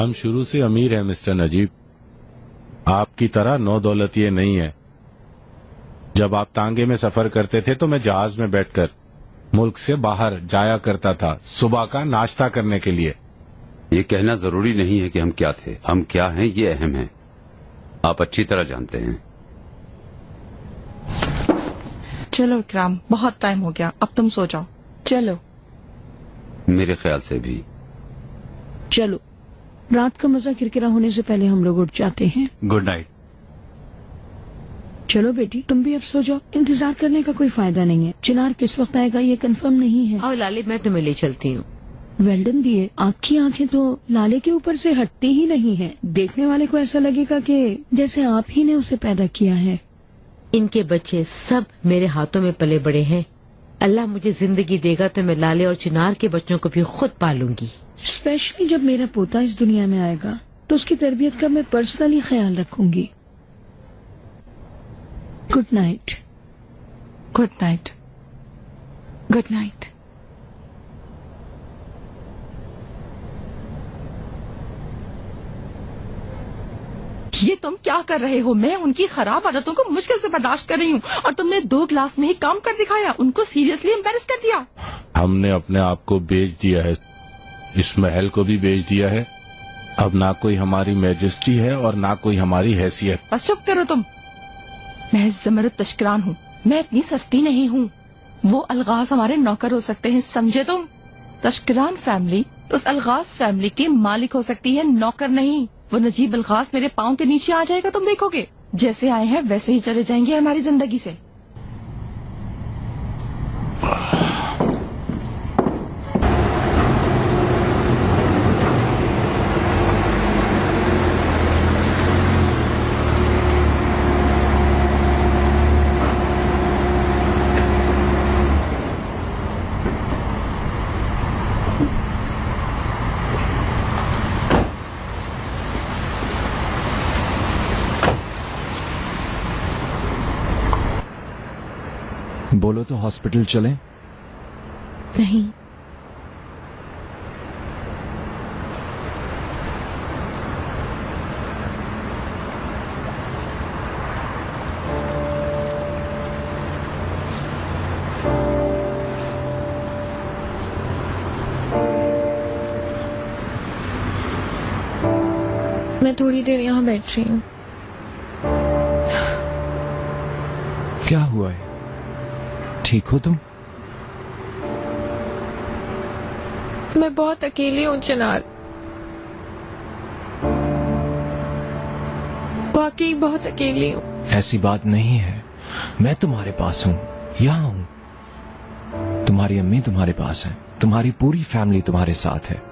हम शुरू से अमीर हैं मिस्टर नजीब, आपकी तरह नौ दौलतिये नहीं है। जब आप तांगे में सफर करते थे तो मैं जहाज में बैठकर मुल्क से बाहर जाया करता था सुबह का नाश्ता करने के लिए। ये कहना जरूरी नहीं है कि हम क्या थे, हम क्या हैं ये अहम है। आप अच्छी तरह जानते हैं। चलो इकराम, बहुत टाइम हो गया, अब तुम सो जाओ। चलो। मेरे ख्याल से भी। चलो, रात का मजा किरकिरा होने से पहले हम लोग उठ जाते हैं। Good night. चलो बेटी, तुम भी अब सो जाओ, इंतजार करने का कोई फायदा नहीं है। चिनार किस वक्त आएगा ये कंफर्म नहीं है। आओ लाली, मैं तुम्हें ले चलती हूँ। वेल्डन दिए, आपकी आंखें तो लाले के ऊपर से हटती ही नहीं है। देखने वाले को ऐसा लगेगा कि जैसे आप ही ने उसे पैदा किया है। इनके बच्चे सब मेरे हाथों में पले बड़े हैं। अल्लाह मुझे जिंदगी देगा तो मैं लाले और चिनार के बच्चों को भी खुद पालूंगी। स्पेशली जब मेरा पोता इस दुनिया में आएगा तो उसकी तरबियत का मैं पर्सनली ख्याल रखूंगी। Good night. Good night. Good night. ये तुम क्या कर रहे हो? मैं उनकी खराब आदतों को मुश्किल से बर्दाश्त कर रही हूँ और तुमने 2 ग्लास में ही काम कर दिखाया, उनको सीरियसली एम्बैरेस कर दिया। हमने अपने आप को बेच दिया है, इस महल को भी बेच दिया है। अब ना कोई हमारी मैजेस्टी है और ना कोई हमारी हैसियत। बस चुप करो तुम। मैं ज़मरुद तश्करान हूँ, मैं इतनी सस्ती नहीं हूँ। वो अलगाज हमारे नौकर हो सकते हैं, समझे तुम? तश्करान फैमिली उस अलगाज फैमिली की मालिक हो सकती है, नौकर नहीं। वो नजीब अलगाज मेरे पाँव के नीचे आ जाएगा, तुम देखोगे। जैसे आए हैं वैसे ही चले जाएंगे हमारी जिंदगी से। बोलो तो हॉस्पिटल चलें? नहीं, मैं थोड़ी देर यहाँ बैठ रही हूँ। क्या हुआ है? ठीक हो तुम? मैं बहुत अकेली हूँ चिनार, वाकई बहुत अकेली हूँ। ऐसी बात नहीं है, मैं तुम्हारे पास हूँ, यहाँ हूँ। तुम्हारी अम्मी तुम्हारे पास है, तुम्हारी पूरी फैमिली तुम्हारे साथ है।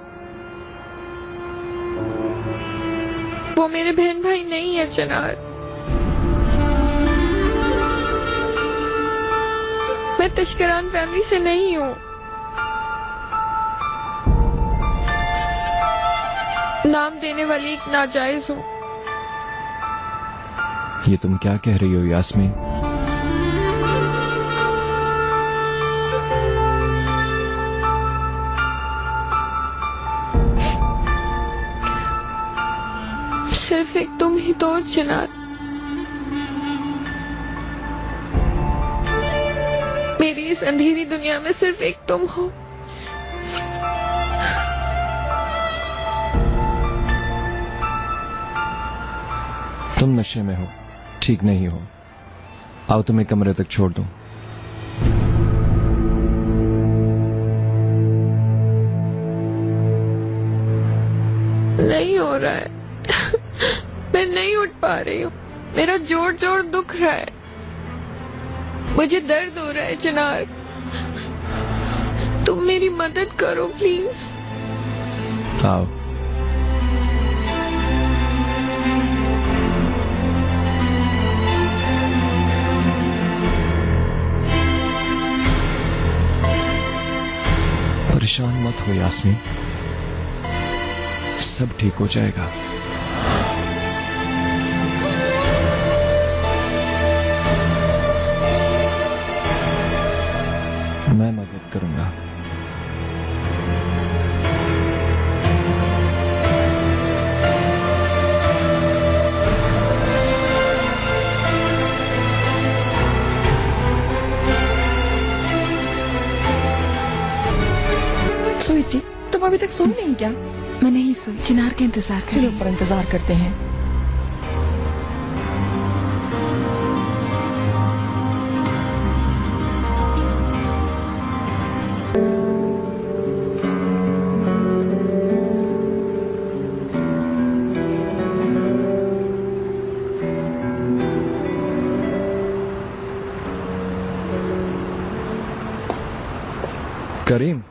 वो मेरे बहन भाई नहीं है चिनार। मैं तश्करान फैमिली से नहीं हूँ। नाम देने वाली एक नाजायज हूँ। ये तुम क्या कह रही हो यास्मीन? सिर्फ एक तुम ही तो हो चिनार। मेरी इस अंधेरी दुनिया में सिर्फ एक तुम हो। तुम नशे में हो, ठीक नहीं हो। आओ तुम्हें कमरे तक छोड़ दूं। नहीं हो रहा है। मैं नहीं उठ पा रही हूँ, मेरा जोर जोर दुख रहा है, मुझे दर्द हो रहा है चिनार। तुम मेरी मदद करो प्लीज। आओ। परेशान मत हो यास्मीन, सब ठीक हो जाएगा। मैं मदद करूंगा। अभी तक सोई नहीं क्या? मैं नहीं सोई, चिनार का इंतजार कर चलो रही हूँ। ऊपर इंतजार करते हैं। करीम,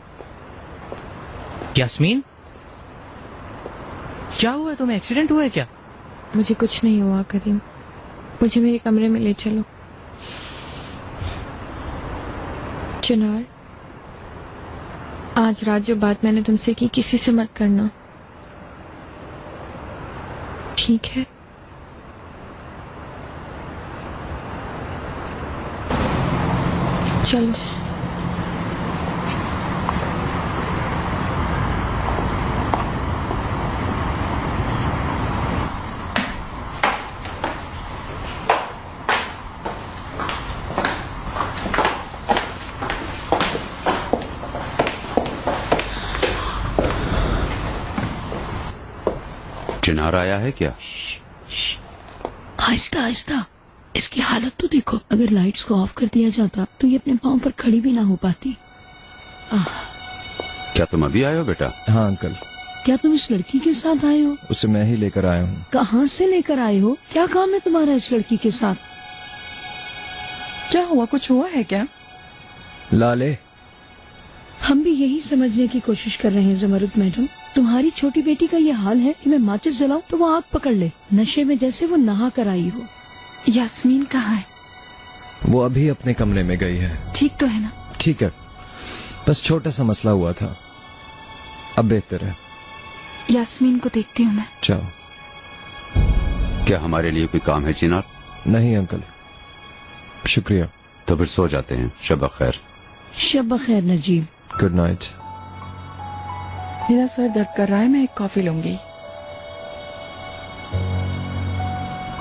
यास्मीन, क्या हुआ है तुम्हें? एक्सीडेंट हुआ है क्या? मुझे कुछ नहीं हुआ करीम, मुझे मेरे कमरे में ले चलो। चिनार, आज रात जो बात मैंने तुमसे की किसी से मत करना, ठीक है? चल जा। चिनार आया है क्या? आहिस्ता आहिस्ता, इसकी हालत तो देखो। अगर लाइट्स को ऑफ कर दिया जाता तो ये अपने पाँव पर खड़ी भी ना हो पाती। क्या तुम अभी आए हो बेटा? हाँ अंकल, क्या तुम इस लड़की के साथ आए हो? उसे मैं ही लेकर आया हूँ। कहाँ से लेकर आए हो? क्या काम है तुम्हारा इस लड़की के साथ? क्या हुआ, कुछ हुआ है क्या? लाले, हम भी यही समझने की कोशिश कर रहे हैं ज़मरुद मैडम। तुम्हारी छोटी बेटी का ये हाल है कि मैं माचिस जलाऊं तो वो आग पकड़ ले, नशे में जैसे वो नहा कर आई हो। यास्मीन कहाँ है? वो अभी अपने कमरे में गई है। ठीक तो है ना? ठीक है, बस छोटा सा मसला हुआ था, अब बेहतर है। यास्मीन को देखती हूँ मैं। जाओ। क्या हमारे लिए कोई काम है चिनार? नहीं अंकल, शुक्रिया। तो फिर सो जाते हैं। शब खैर। शब खैर नजीब। Good night. मेरा सर दर्द कर रहा है, मैं एक कॉफी लूंगी।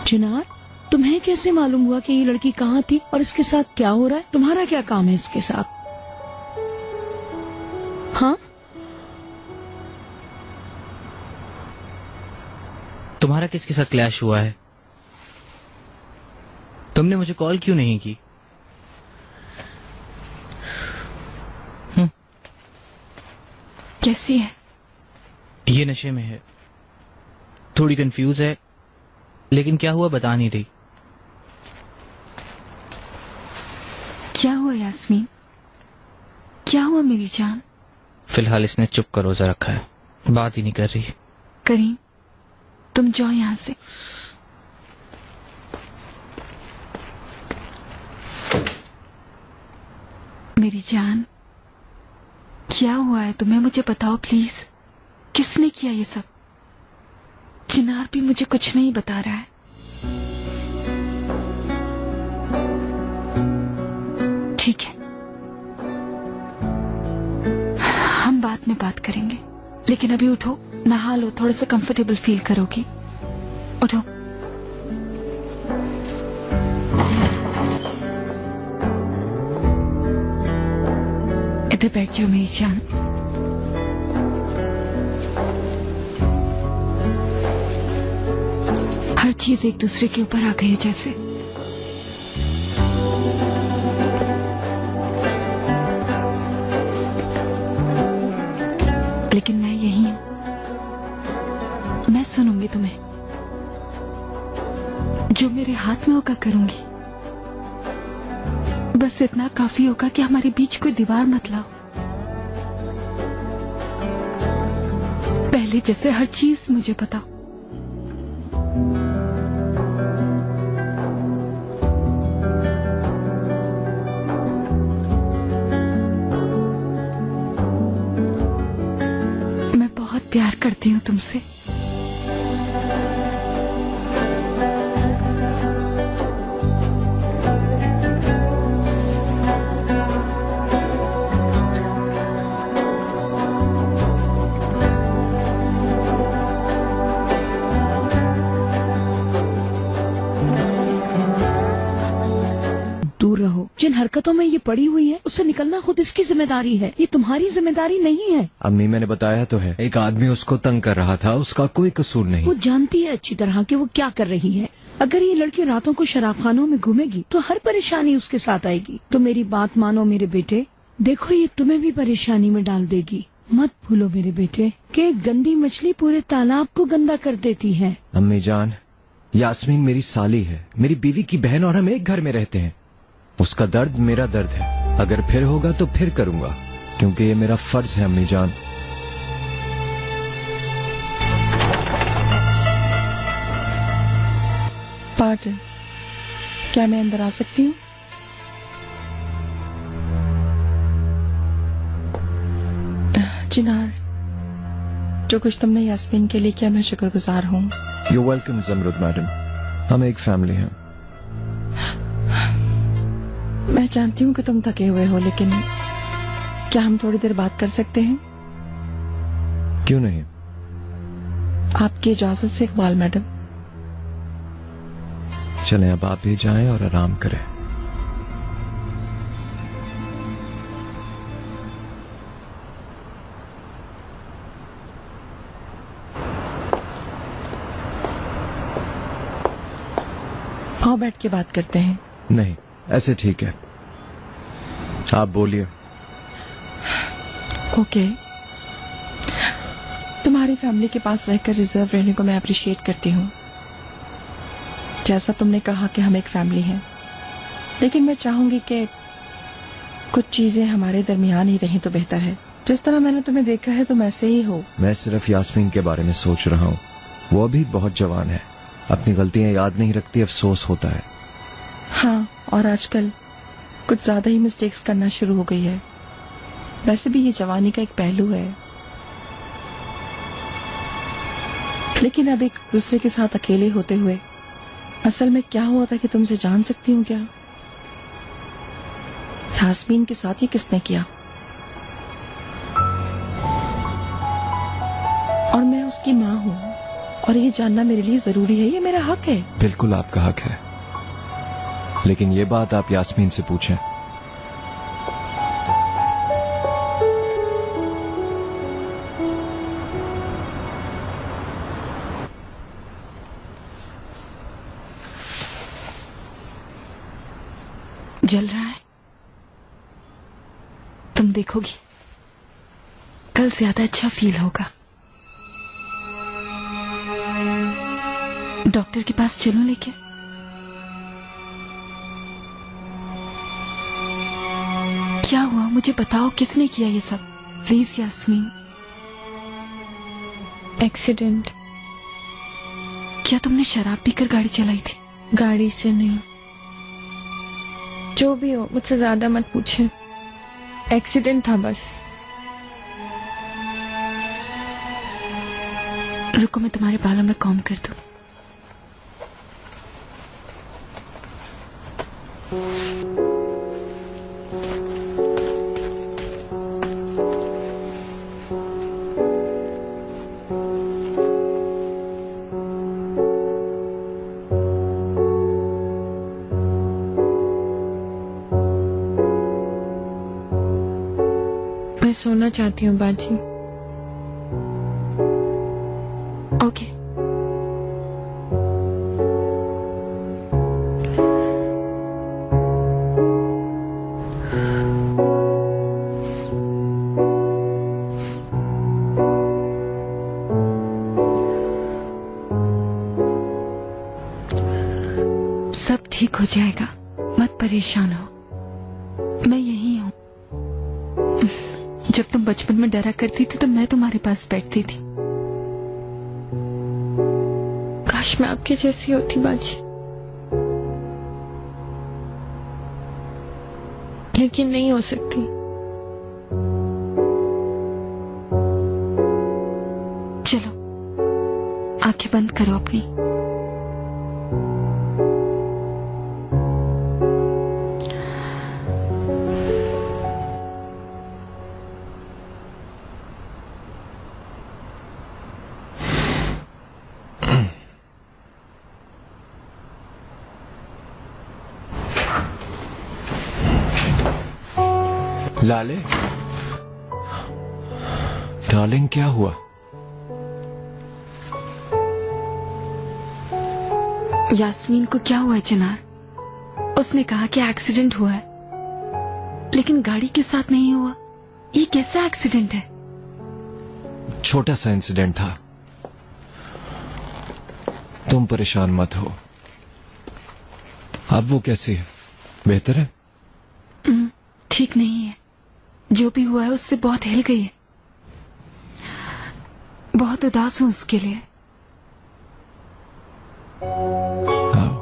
चिनार, तुम्हें कैसे मालूम हुआ कि ये लड़की कहाँ थी और इसके साथ क्या हो रहा है? तुम्हारा क्या काम है इसके साथ? हाँ, तुम्हारा किसके साथ क्लैश हुआ है? तुमने मुझे कॉल क्यों नहीं की? कैसी है? ये नशे में है, थोड़ी कंफ्यूज है, लेकिन क्या हुआ बता नहीं रही। क्या हुआ यास्मीन? क्या हुआ मेरी जान? फिलहाल इसने चुप का रोजा रखा है, बात ही नहीं कर रही। करीम, तुम जाओ यहाँ से। मेरी जान, क्या हुआ है तुम्हें? मुझे बताओ प्लीज, किसने किया ये सब? चिनार भी मुझे कुछ नहीं बता रहा है। ठीक है, हम बाद में बात करेंगे, लेकिन अभी उठो, नहा लो, थोड़ा सा कंफर्टेबल फील करोगी। उठो। इधर बैठ जाओ मेरी जान। हर चीज एक दूसरे के ऊपर आ गई है जैसे। लेकिन मैं यही हूं, मैं सुनूंगी तुम्हें, जो मेरे हाथ में होगा करूंगी। बस इतना काफी होगा कि हमारे बीच कोई दीवार मत लाओ। पहले जैसे हर चीज मुझे बताओ। मैं बहुत प्यार करती हूँ तुमसे। हरकतों में ये पड़ी हुई है, उससे निकलना खुद इसकी जिम्मेदारी है, ये तुम्हारी जिम्मेदारी नहीं है। अम्मी मैंने बताया तो है, एक आदमी उसको तंग कर रहा था, उसका कोई कसूर नहीं। वो जानती है अच्छी तरह कि वो क्या कर रही है। अगर ये लड़की रातों को शराब खानों में घूमेगी तो हर परेशानी उसके साथ आएगी। तो मेरी बात मानो मेरे बेटे, देखो ये तुम्हें भी परेशानी में डाल देगी। मत भूलो मेरे बेटे कि एक गंदी मछली पूरे तालाब को गंदा कर देती है। अम्मी जान, यास्मीन मेरी साली है, मेरी बीवी की बहन, और हम एक घर में रहते हैं। उसका दर्द मेरा दर्द है। अगर फिर होगा तो फिर करूंगा, क्योंकि ये मेरा फर्ज है अम्मी जान। पार्टन, क्या मैं अंदर आ सकती हूँ? चिनार, जो कुछ तुमने यास्मीन के लिए किया मैं शुक्रगुजार हूँ। यू वेलकम ज़मरुद मैडम, हम एक फैमिली हैं। मैं जानती हूँ कि तुम थके हुए हो, लेकिन क्या हम थोड़ी देर बात कर सकते हैं? क्यों नहीं? आपकी इजाजत से इकबाल मैडम। चलें अब आप भी जाएं और आराम करें। आओ बैठ के बात करते हैं। नहीं, ऐसे ठीक है, आप बोलिए। ओके, तुम्हारी फैमिली के पास रहकर रिजर्व रहने को मैं अप्रिशिएट करती हूँ। जैसा तुमने कहा कि हम एक फैमिली हैं, लेकिन मैं चाहूंगी कि कुछ चीजें हमारे दरमियान ही रहें तो बेहतर है। जिस तरह मैंने तुम्हें देखा है तुम ऐसे ही हो। मैं सिर्फ यास्मीन के बारे में सोच रहा हूँ, वो अभी बहुत जवान है, अपनी गलतियां याद नहीं रखती, अफसोस होता है। हाँ, और आजकल कुछ ज्यादा ही मिस्टेक्स करना शुरू हो गई है। वैसे भी ये जवानी का एक पहलू है, लेकिन अब एक दूसरे के साथ अकेले होते हुए असल में क्या हुआ था कि तुमसे जान सकती हूँ क्या? यास्मीन के साथ ये किसने किया? और मैं उसकी माँ हूँ, और ये जानना मेरे लिए जरूरी है, ये मेरा हक है। बिल्कुल आपका हक है, लेकिन ये बात आप यास्मीन से पूछें। जल रहा है, तुम देखोगी कल ज्यादा अच्छा फील होगा। डॉक्टर के पास चलो लेके। क्या हुआ मुझे बताओ, किसने किया ये सब? प्लीज यास्मीन। एक्सीडेंट। क्या तुमने शराब पीकर गाड़ी चलाई थी? गाड़ी से नहीं, जो भी हो मुझसे ज्यादा मत पूछे। एक्सीडेंट था बस। रुको मैं तुम्हारे बालों में कॉम्ब कर दूं। मैं सोना चाहती हूँ बाजी। ओके। सब ठीक हो जाएगा, मत परेशान हो, मैं यही हूँ। जब तुम बचपन में डरा करती थी तो मैं तुम्हारे पास बैठती थी। काश मैं आपके जैसी होती बाजी, लेकिन नहीं हो सकती। चलो आंखें बंद करो अपनी। लाले, डार्लिंग क्या हुआ? यास्मीन को क्या हुआ है चिनार? उसने कहा कि एक्सीडेंट हुआ है, लेकिन गाड़ी के साथ नहीं हुआ। ये कैसा एक्सीडेंट है? छोटा सा इंसिडेंट था। तुम परेशान मत हो। अब वो कैसी है? बेहतर है? ठीक नहीं है। जो भी हुआ है उससे बहुत हिल गई है। बहुत उदास हूं उसके लिए। आओ।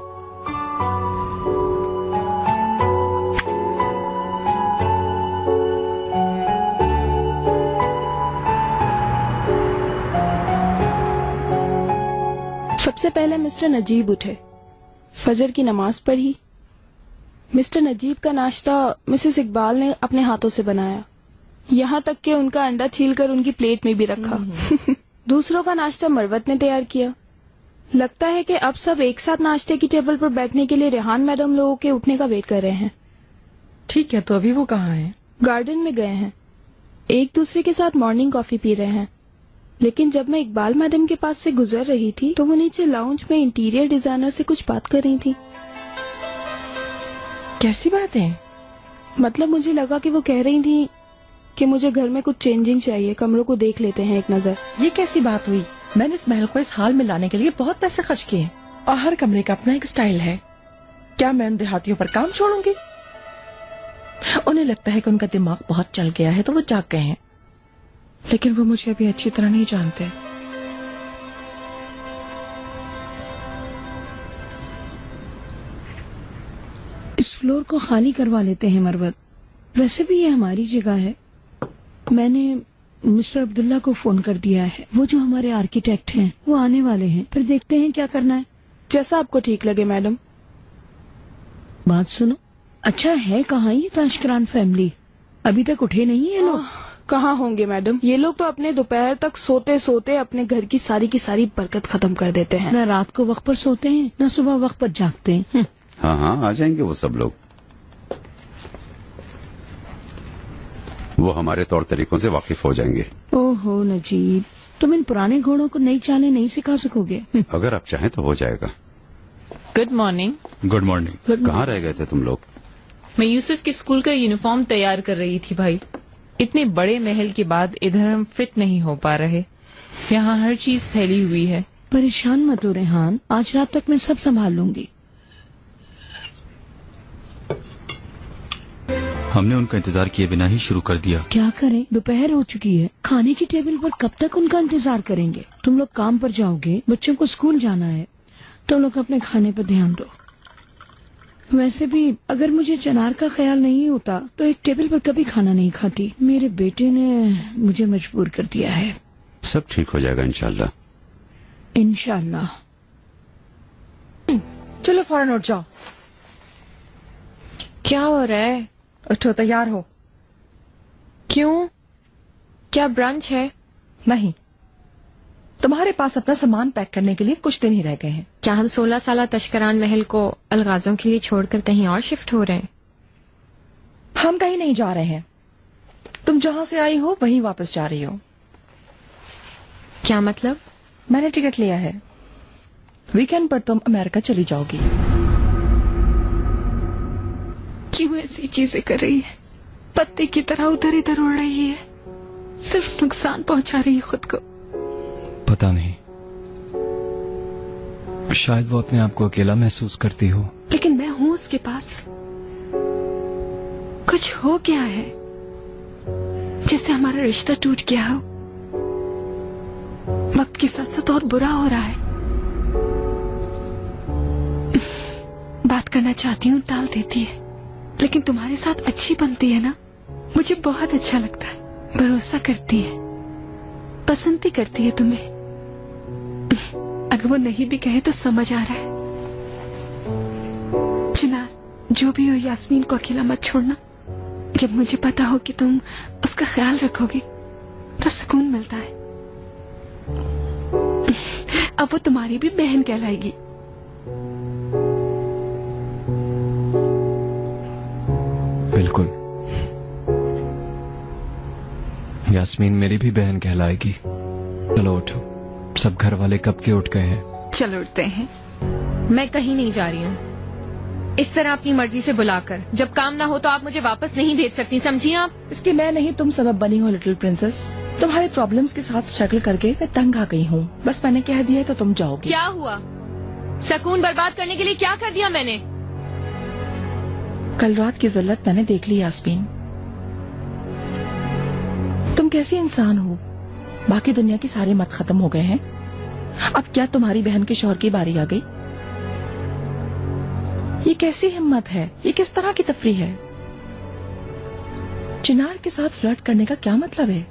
सबसे पहले मिस्टर नजीब उठे, फजर की नमाज पढ़ी। मिस्टर नजीब का नाश्ता मिसेस इकबाल ने अपने हाथों से बनाया, यहाँ तक कि उनका अंडा छीलकर उनकी प्लेट में भी रखा। दूसरों का नाश्ता मरवत ने तैयार किया। लगता है कि अब सब एक साथ नाश्ते की टेबल पर बैठने के लिए रेहान मैडम लोगों के उठने का वेट कर रहे हैं। ठीक है, तो अभी वो कहाँ हैं? गार्डन में गए हैं, एक दूसरे के साथ मॉर्निंग कॉफी पी रहे हैं। लेकिन जब मैं इकबाल मैडम के पास से गुजर रही थी तो वो नीचे लाउंज में इंटीरियर डिजाइनर से कुछ बात कर रही थी। कैसी बात है? मतलब मुझे लगा कि वो कह रही थी कि मुझे घर में कुछ चेंजिंग चाहिए, कमरों को देख लेते हैं एक नजर। ये कैसी बात हुई? मैंने इस महल को इस हाल में लाने के लिए बहुत पैसे खर्च किए और हर कमरे का अपना एक स्टाइल है। क्या मैं उन देहातियों पर काम छोड़ूंगी? उन्हें लगता है कि उनका दिमाग बहुत चल गया है तो वो जाग गए हैं, लेकिन वो मुझे अभी अच्छी तरह नहीं जानते। इस फ्लोर को खाली करवा लेते हैं मरवत। वैसे भी ये हमारी जगह है। मैंने मिस्टर अब्दुल्ला को फोन कर दिया है। वो जो हमारे आर्किटेक्ट हैं वो आने वाले हैं, फिर देखते हैं क्या करना है। जैसा आपको ठीक लगे मैडम। बात सुनो, अच्छा है कहाँ ये ताशकरान फैमिली? अभी तक उठे नहीं है लोग? कहाँ होंगे मैडम, ये लोग तो अपने दोपहर तक सोते सोते अपने घर की सारी बरकत खत्म कर देते हैं। न रात को वक्त पर सोते हैं न सुबह वक्त पर जागते हैं। हाँ हाँ, आ जाएंगे वो सब लोग। वो हमारे तौर तरीकों से वाकिफ हो जाएंगे। ओहो नजीब, तुम इन पुराने घोड़ों को नई चालें नहीं सिखा सकोगे। अगर आप चाहें तो हो जाएगा। Good morning. Good morning. कहाँ रह गए थे तुम लोग? मैं यूसुफ के स्कूल का यूनिफॉर्म तैयार कर रही थी भाई। इतने बड़े महल के बाद इधर हम फिट नहीं हो पा रहे। यहाँ हर चीज फैली हुई है। परेशान मत हो रेहान, आज रात तक मैं सब संभाल लूंगी। हमने उनका इंतजार किए बिना ही शुरू कर दिया। क्या करें, दोपहर हो चुकी है। खाने की टेबल पर कब तक उनका इंतजार करेंगे? तुम लोग काम पर जाओगे, बच्चों को स्कूल जाना है। तुम लोग अपने खाने पर ध्यान दो। वैसे भी अगर मुझे चनार का ख्याल नहीं होता तो एक टेबल पर कभी खाना नहीं खाती। मेरे बेटे ने मुझे मजबूर कर दिया है। सब ठीक हो जाएगा इंशाल्लाह। इंशाल्लाह। चलो फौरन उठ जाओ। क्या हो रहा है? उठो, तैयार हो। क्यों? क्या ब्रंच है? नहीं, तुम्हारे पास अपना सामान पैक करने के लिए कुछ दिन ही रह गए हैं। क्या हम 16 साल तश्करान महल को अलगाजों के लिए छोड़कर कहीं और शिफ्ट हो रहे हैं? हम कहीं नहीं जा रहे हैं। तुम जहाँ से आई हो वहीं वापस जा रही हो। क्या मतलब? मैंने टिकट लिया है, वीकेंड पर तुम अमेरिका चली जाओगी। क्यों ऐसी चीजें कर रही है? पत्ते की तरह उधर इधर उड़ रही है, सिर्फ नुकसान पहुंचा रही है खुद को। पता नहीं, शायद वो अपने आप को अकेला महसूस करती हो। लेकिन मैं हूँ उसके पास। कुछ हो गया है, जैसे हमारा रिश्ता टूट गया हो। वक्त के साथ साथ और बुरा हो रहा है। बात करना चाहती हूँ, टाल देती है, लेकिन तुम्हारे साथ अच्छी बनती है ना, मुझे बहुत अच्छा लगता है। भरोसा करती है, पसंद भी करती है तुम्हें। अगर वो नहीं भी कहे तो समझ आ रहा है। चिनार, जो भी हो यास्मीन को अकेला मत छोड़ना। जब मुझे पता हो कि तुम उसका ख्याल रखोगे तो सुकून मिलता है। अब वो तुम्हारी भी बहन कहलाएगी। बिल्कुल। यास्मीन मेरी भी बहन कहलाएगी। चलो उठो, सब घर वाले कब के उठ गए हैं। चलो उठते हैं। मैं कहीं नहीं जा रही हूँ। इस तरह अपनी मर्जी से बुलाकर जब काम ना हो तो आप मुझे वापस नहीं भेज सकती, समझी आप? इसकी मैं नहीं तुम सबब बनी हो लिटिल प्रिंसेस। तुम्हारे प्रॉब्लम्स के साथ स्ट्रगल करके मैं तंग आ गई हूँ। बस मैंने कह दिया तो तुम जाओगी। क्या हुआ? सुकून बर्बाद करने के लिए क्या कर दिया मैंने? कल रात की जिल्लत मैंने देख ली यास्मीन। तुम कैसी इंसान हो? बाकी दुनिया की सारे मत खत्म हो गए हैं। अब क्या तुम्हारी बहन के शौहर की बारी आ गई? ये कैसी हिम्मत है? ये किस तरह की तफरीह है? चिनार के साथ फ्लर्ट करने का क्या मतलब है?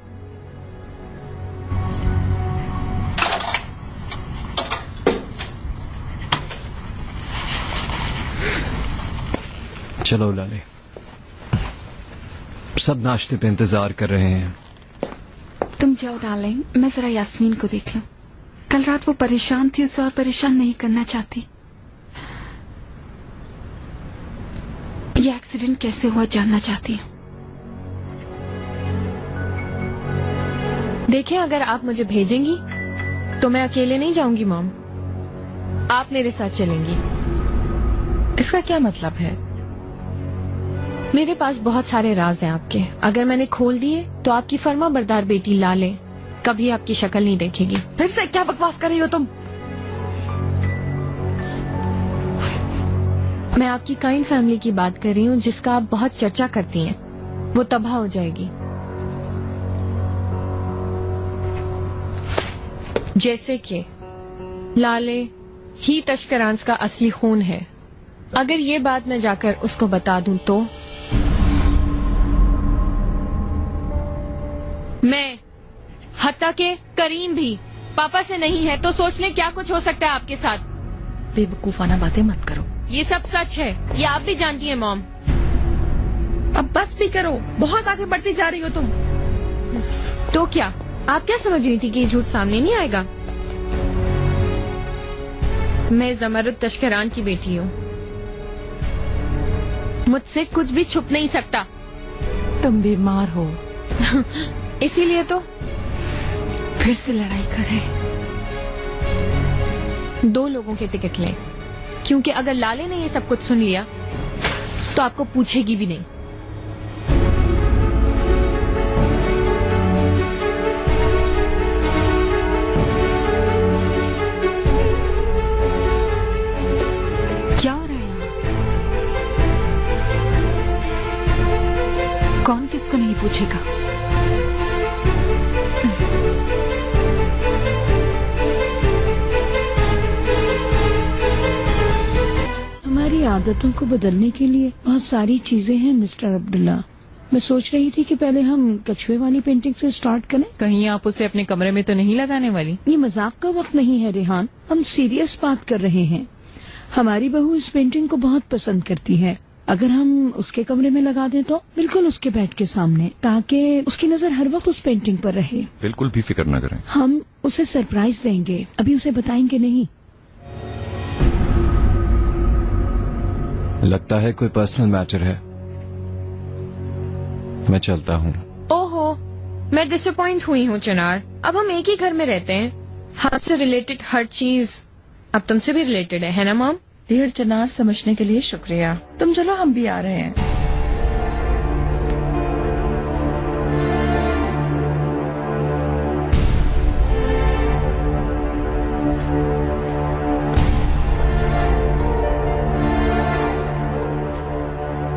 चलो लाले, सब नाश्ते पे इंतजार कर रहे हैं। तुम जाओ डार्लिंग, मैं जरा यास्मीन को देख लूं। कल रात वो परेशान थी, उसे और परेशान नहीं करना चाहती। ये एक्सीडेंट कैसे हुआ जानना चाहती हूँ। देखें, अगर आप मुझे भेजेंगी तो मैं अकेले नहीं जाऊंगी मॉम, आप मेरे साथ चलेंगी। इसका क्या मतलब है? मेरे पास बहुत सारे राज हैं आपके। अगर मैंने खोल दिए तो आपकी फर्मा बरदार बेटी लाले कभी आपकी शक्ल नहीं देखेगी। फिर से क्या बकवास कर रही हो तुम? मैं आपकी काइंड फैमिली की बात कर रही हूँ जिसका आप बहुत चर्चा करती हैं। वो तबाह हो जाएगी। जैसे कि लाले ही तशकरांस का असली खून है। अगर ये बात मैं जाकर उसको बता दूं तो मैं, हत्ता के करीम भी पापा से नहीं है तो सोच लें क्या कुछ हो सकता है आपके साथ। बेवकूफाना बातें मत करो। ये सब सच है, ये आप भी जानती हैं मॉम। अब बस भी करो, बहुत आगे बढ़ती जा रही हो तुम। तो क्या आप क्या समझ रही थी कि ये झूठ सामने नहीं आएगा? मैं जमरुद तशकरान की बेटी हूँ, मुझसे कुछ भी छुप नहीं सकता। तुम बीमार हो इसीलिए तो फिर से लड़ाई कर रहे हैं। 2 लोगों के टिकट लें, क्योंकि अगर लाले ने ये सब कुछ सुन लिया तो आपको पूछेगी भी नहीं। क्या हो रहा है यहाँ? कौन किसको नहीं पूछेगा? हमारी आदतों को बदलने के लिए बहुत सारी चीजें हैं मिस्टर अब्दुल्ला। मैं सोच रही थी कि पहले हम कछुए वाली पेंटिंग से स्टार्ट करें। कहीं आप उसे अपने कमरे में तो नहीं लगाने वाली? ये मजाक का वक्त नहीं है रेहान, हम सीरियस बात कर रहे हैं। हमारी बहू इस पेंटिंग को बहुत पसंद करती है। अगर हम उसके कमरे में लगा दें तो बिल्कुल उसके बेड के सामने, ताकि उसकी नजर हर वक्त उस पेंटिंग पर रहे। बिल्कुल भी फिक्र न करें। हम उसे सरप्राइज देंगे, अभी उसे बताएंगे नहीं। लगता है कोई पर्सनल मैटर है, मैं चलता हूँ। ओहो, मैं डिसअपॉइंट हुई हूँ चिनार। अब हम एक ही घर में रहते हैं, हमसे रिलेटेड हर चीज अब तुमसे भी रिलेटेड है ना मॉम? डियर चिनार, समझने के लिए शुक्रिया। तुम चलो, हम भी आ रहे हैं।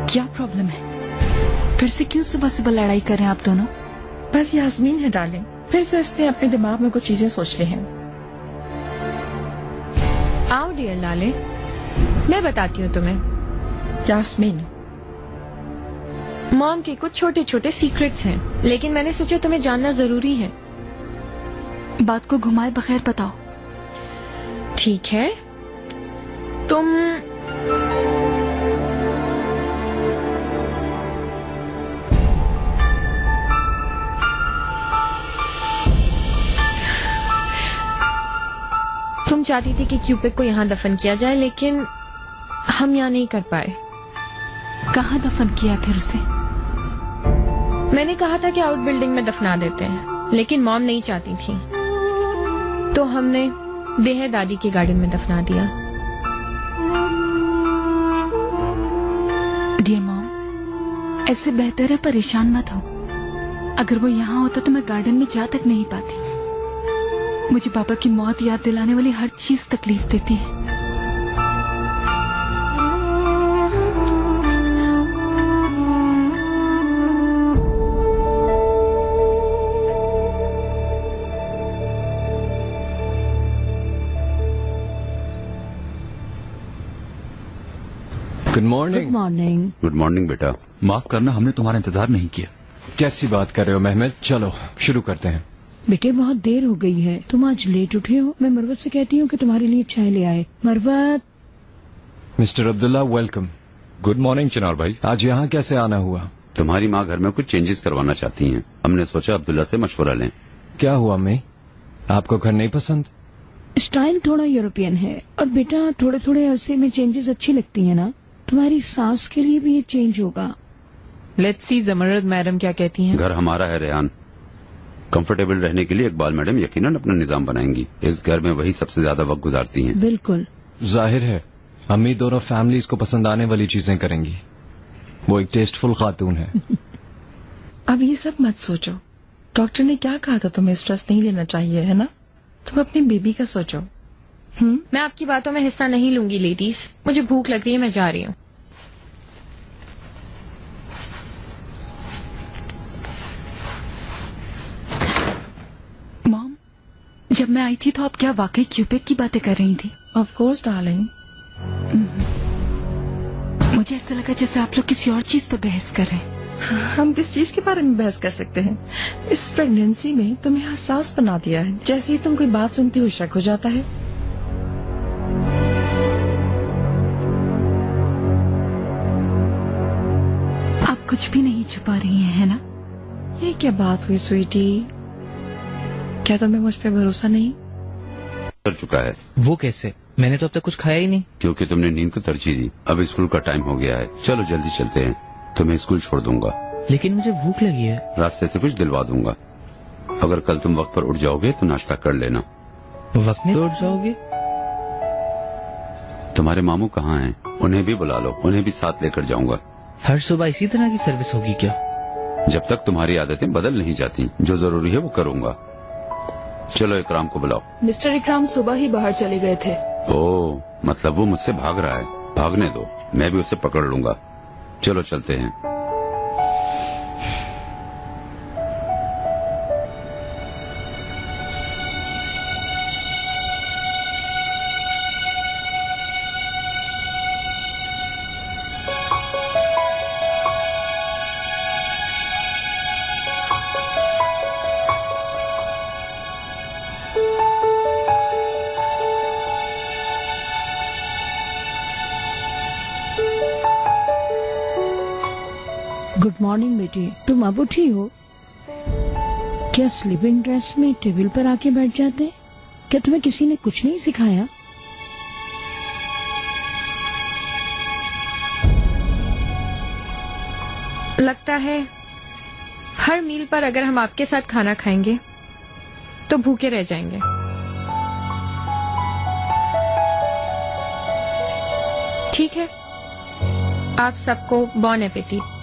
क्या प्रॉब्लम है? फिर से क्यों सुबह सुबह लड़ाई कर रहे हैं आप दोनों? बस यास्मीन है डार्लिंग, फिर से इसने अपने दिमाग में कुछ चीजें सोच ली हैं। आओ डियर लाले, मैं बताती हूँ तुम्हें। यास्मीन, मॉम के कुछ छोटे छोटे सीक्रेट्स हैं, लेकिन मैंने सोचा तुम्हें जानना जरूरी है। बात को घुमाए बगैर बताओ। ठीक है, तुम चाहती थी कि क्यूपिड को यहाँ दफन किया जाए, लेकिन हम यहाँ नहीं कर पाए। कहाँ दफन किया फिर उसे? मैंने कहा था कि आउट बिल्डिंग में दफना देते हैं, लेकिन मॉम नहीं चाहती थी, तो हमने देह दादी के गार्डन में दफना दिया। डियर मॉम, ऐसे बेहतर है परेशान मत हो। अगर वो यहाँ होता तो मैं गार्डन में जा तक नहीं पाती। मुझे पापा की मौत याद दिलाने वाली हर चीज तकलीफ देती है। Good morning. Good morning. Good morning बेटा। माफ करना, हमने तुम्हारा इंतजार नहीं किया। कैसी बात कर रहे हो महमद? चलो शुरू करते हैं। बेटे बहुत देर हो गई है, तुम आज लेट उठे हो। मैं मरवत से कहती हूँ कि तुम्हारे लिए चाय ले आए। मरवत। Mister Abdullah, welcome. Good morning Chinar भाई। आज यहाँ कैसे आना हुआ? तुम्हारी माँ घर में कुछ चेंजेस करवाना चाहती हैं। हमने सोचा अब्दुल्ला से मशवरा लें। क्या हुआ अम्मी? आपको घर नहीं पसंद? स्टाइल थोड़ा यूरोपियन है, और बेटा थोड़े थोड़े अरसे में चेंजेस अच्छी लगती है ना। तुम्हारी सास के लिए भी ये चेंज होगा। लेट्स सी जमरद मैडम क्या कहती हैं। घर हमारा है रेहान। कंफर्टेबल रहने के लिए इकबाल मैडम यकीनन अपना निजाम बनाएंगी। इस घर में वही सबसे ज्यादा वक्त गुजारती हैं। बिल्कुल जाहिर है अम्मी दोनों फैमिलीज को पसंद आने वाली चीजें करेंगी। वो एक टेस्टफुल खातून है। अब ये सब मत सोचो। डॉक्टर ने क्या कहा था, तुम्हें स्ट्रेस नहीं लेना चाहिए, है ना? तुम अपनी बेबी का सोचो। मैं आपकी बातों में हिस्सा नहीं लूंगी लेडीज। मुझे भूख लग रही है, मैं जा रही हूँ। मॉम, जब मैं आई थी तो आप क्या वाकई क्यूपिड की बातें कर रही थी? Of course darling. मुझे ऐसा लगा जैसे आप लोग किसी और चीज पर बहस कर रहे हैं। हम किस चीज के बारे में बहस कर सकते हैं? इस प्रेगनेंसी में तुम्हें हसास बना दिया है। जैसे ही तुम कोई बात सुनती हो शक हो जाता है। आप कुछ भी नहीं छुपा रही हैं, है ना? ये क्या बात हुई स्वीटी? क्या तुम्हें मुझ पे भरोसा नहीं? कर चुका है। वो कैसे? मैंने तो अब तक कुछ खाया ही नहीं। क्योंकि तुमने नींद को तरजीह दी। अब स्कूल का टाइम हो गया है। चलो जल्दी चलते हैं। तुम्हें स्कूल छोड़ दूंगा। लेकिन मुझे भूख लगी है। रास्ते से कुछ दिलवा दूंगा। अगर कल तुम वक्त पर उठ जाओगे तो नाश्ता कर लेना। वक्त में उठ जाओगे? तुम्हारे मामू कहाँ हैं? उन्हें भी बुला लो। उन्हें भी साथ लेकर जाऊंगा। हर सुबह इसी तरह की सर्विस होगी क्या? जब तक तुम्हारी आदतें बदल नहीं जाती। जो जरूरी है वो करूंगा। चलो इकराम को बुलाओ। मिस्टर इकराम सुबह ही बाहर चले गए थे। ओह, मतलब वो मुझसे भाग रहा है। भागने दो, मैं भी उसे पकड़ लूंगा। चलो चलते हैं। गुड मॉर्निंग बेटी, तुम अब उठी हो? क्या स्लीपिंग ड्रेस में टेबल पर आके बैठ जाते? क्या तुम्हें किसी ने कुछ नहीं सिखाया? लगता है हर मील पर अगर हम आपके साथ खाना खाएंगे तो भूखे रह जाएंगे। ठीक है, आप सबको बॉन एपेटीट।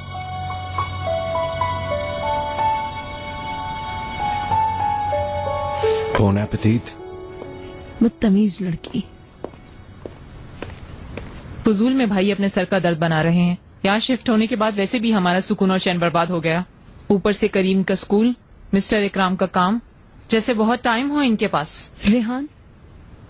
बॉन एपेटीट। बदतमीज लड़की। फजूल में भाई अपने सर का दर्द बना रहे हैं। यहाँ शिफ्ट होने के बाद वैसे भी हमारा सुकून और चैन बर्बाद हो गया। ऊपर से करीम का स्कूल, मिस्टर इकराम का काम, जैसे बहुत टाइम हो इनके पास। रेहान,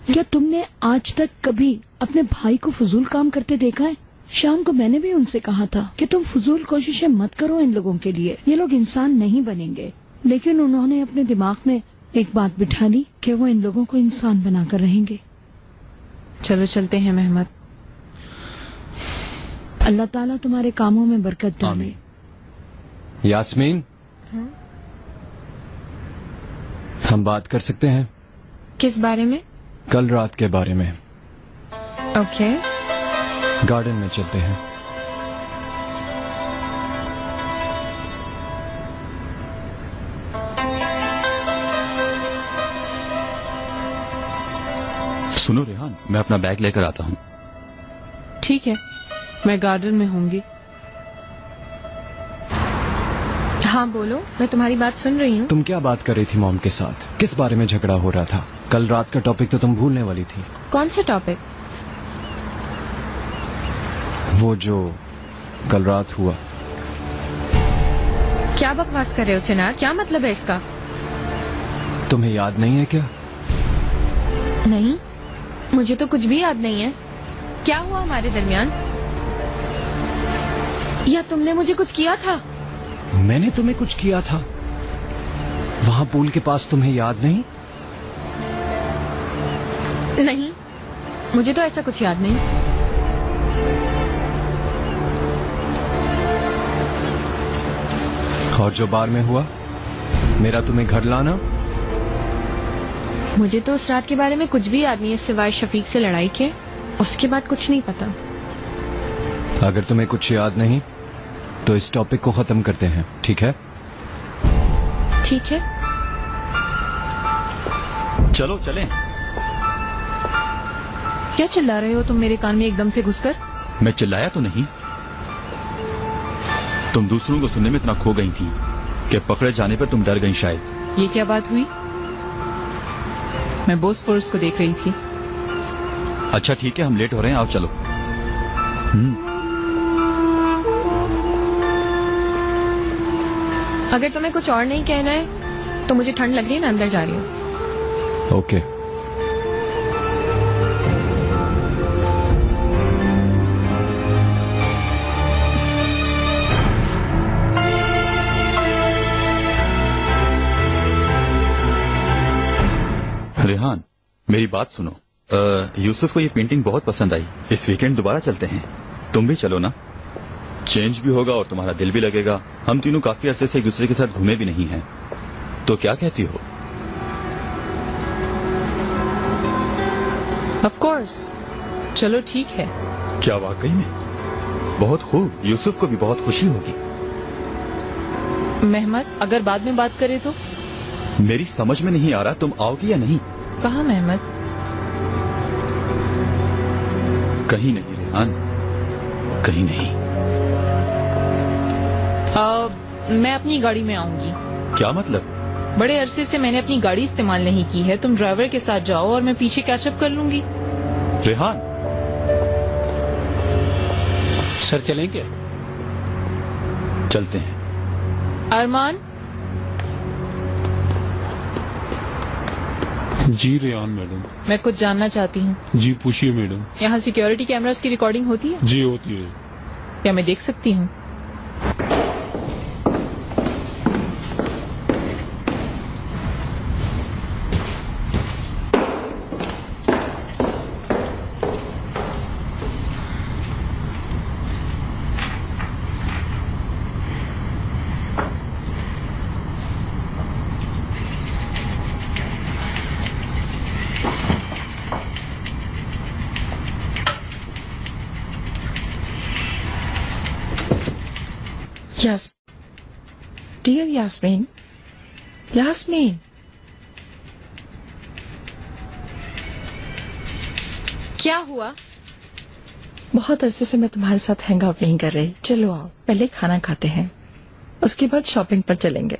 क्या तुमने आज तक कभी अपने भाई को फजूल काम करते देखा है? शाम को मैंने भी उनसे कहा था कि तुम फजूल कोशिशें मत करो इन लोगों के लिए। ये लोग इंसान नहीं बनेंगे, लेकिन उन्होंने अपने दिमाग में एक बात बिठा ली कि वो इन लोगों को इंसान बनाकर रहेंगे। चलो चलते हैं मेहमद। अल्लाह ताला तुम्हारे कामों में बरकत डाले। यास्मीन, हम बात कर सकते हैं? किस बारे में? कल रात के बारे में। ओके। गार्डन में चलते हैं। सुनो रेहान, मैं अपना बैग लेकर आता हूँ। ठीक है, मैं गार्डन में होंगी। हाँ बोलो, मैं तुम्हारी बात सुन रही हूँ। तुम क्या बात कर रही थी मॉम के साथ? किस बारे में झगड़ा हो रहा था? कल रात का टॉपिक तो तुम भूलने वाली थी। कौन सा टॉपिक? वो जो कल रात हुआ। क्या बकवास कर रहे हो चिनार? क्या मतलब है इसका? तुम्हें याद नहीं है क्या? नहीं, मुझे तो कुछ भी याद नहीं है। क्या हुआ हमारे दरमियान? या तुमने मुझे कुछ किया था? मैंने तुम्हें कुछ किया था? वहाँ पूल के पास, तुम्हें याद नहीं? नहीं, मुझे तो ऐसा कुछ याद नहीं। और जो बार में हुआ, मेरा तुम्हें घर लाना? मुझे तो उस रात के बारे में कुछ भी याद नहीं है सिवाय शफीक से लड़ाई के। उसके बाद कुछ नहीं पता। अगर तुम्हें कुछ याद नहीं तो इस टॉपिक को खत्म करते हैं, ठीक है? ठीक है, चलो चलें। क्या चिल्ला रहे हो तुम मेरे कान में एकदम से घुसकर? मैं चिल्लाया तो नहीं। तुम दूसरों को सुनने में इतना खो गई थी कि पकड़े जाने पर तुम डर गई शायद। ये क्या बात हुई? मैं बोस्फोरस को देख रही थी। अच्छा ठीक है, हम लेट हो रहे हैं, आओ चलो। अगर तुम्हें कुछ और नहीं कहना है तो मुझे ठंड लग रही है, मैं अंदर जा रही हूँ। ओके। रेहान, मेरी बात सुनो। यूसुफ को ये पेंटिंग बहुत पसंद आई। इस वीकेंड दोबारा चलते हैं, तुम भी चलो ना। चेंज भी होगा और तुम्हारा दिल भी लगेगा। हम तीनों काफी अरसे से एक दूसरे के साथ घूमे भी नहीं हैं, तो क्या कहती हो? ऑफ कोर्स, चलो ठीक है। क्या वाकई में? बहुत खूब, यूसुफ को भी बहुत खुशी होगी। मेहमद, अगर बाद में बात करें तो? मेरी समझ में नहीं आ रहा, तुम आओगी या नहीं? कहाँ मेहमद? कहीं नहीं रेहान, कहीं नहीं। मैं अपनी गाड़ी में आऊंगी। क्या मतलब? बड़े अरसे से मैंने अपनी गाड़ी इस्तेमाल नहीं की है। तुम ड्राइवर के साथ जाओ और मैं पीछे कैचअप कर लूंगी। रेहान, सर चलेंगे? चलते हैं। अरमान। जी रेहान मैडम। मैं कुछ जानना चाहती हूँ। जी पूछिए मैडम। यहाँ सिक्योरिटी कैमरास की रिकॉर्डिंग होती है? जी होती है। क्या मैं देख सकती हूँ? डियर यास्मीन, यास्मीन, क्या हुआ? बहुत अरसे से मैं तुम्हारे साथ हैंग आउट नहीं कर रही। चलो आओ, पहले खाना खाते हैं, उसके बाद शॉपिंग पर चलेंगे।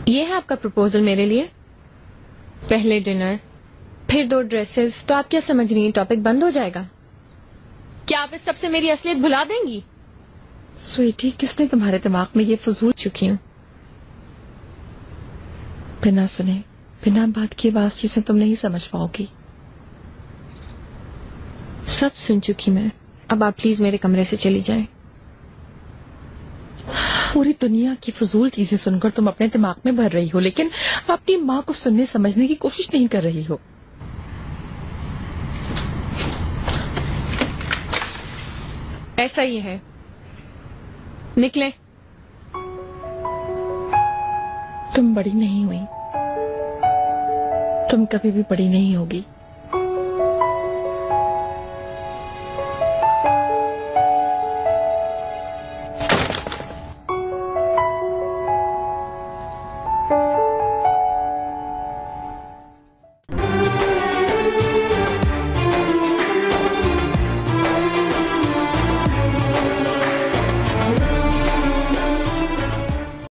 ये है आपका प्रपोजल मेरे लिए? पहले डिनर, फिर 2 ड्रेसेस। तो आप क्या समझ रही हैं, टॉपिक बंद हो जाएगा? क्या आप इस सबसे मेरी असलियत भुला देंगी? स्वीटी, किसने तुम्हारे दिमाग में ये फजूल चुकी हूँ। बिना सुने, बिना बात किए बात चीजें तुम नहीं समझ पाओगी। सब सुन चुकी मैं। अब आप प्लीज मेरे कमरे से चली जाएं। पूरी दुनिया की फजूल चीजें सुनकर तुम अपने दिमाग में भर रही हो, लेकिन अपनी माँ को सुनने समझने की कोशिश नहीं कर रही हो। ऐसा ही है। निकले। तुम बड़ी नहीं हुई, तुम कभी भी बड़ी नहीं होगी।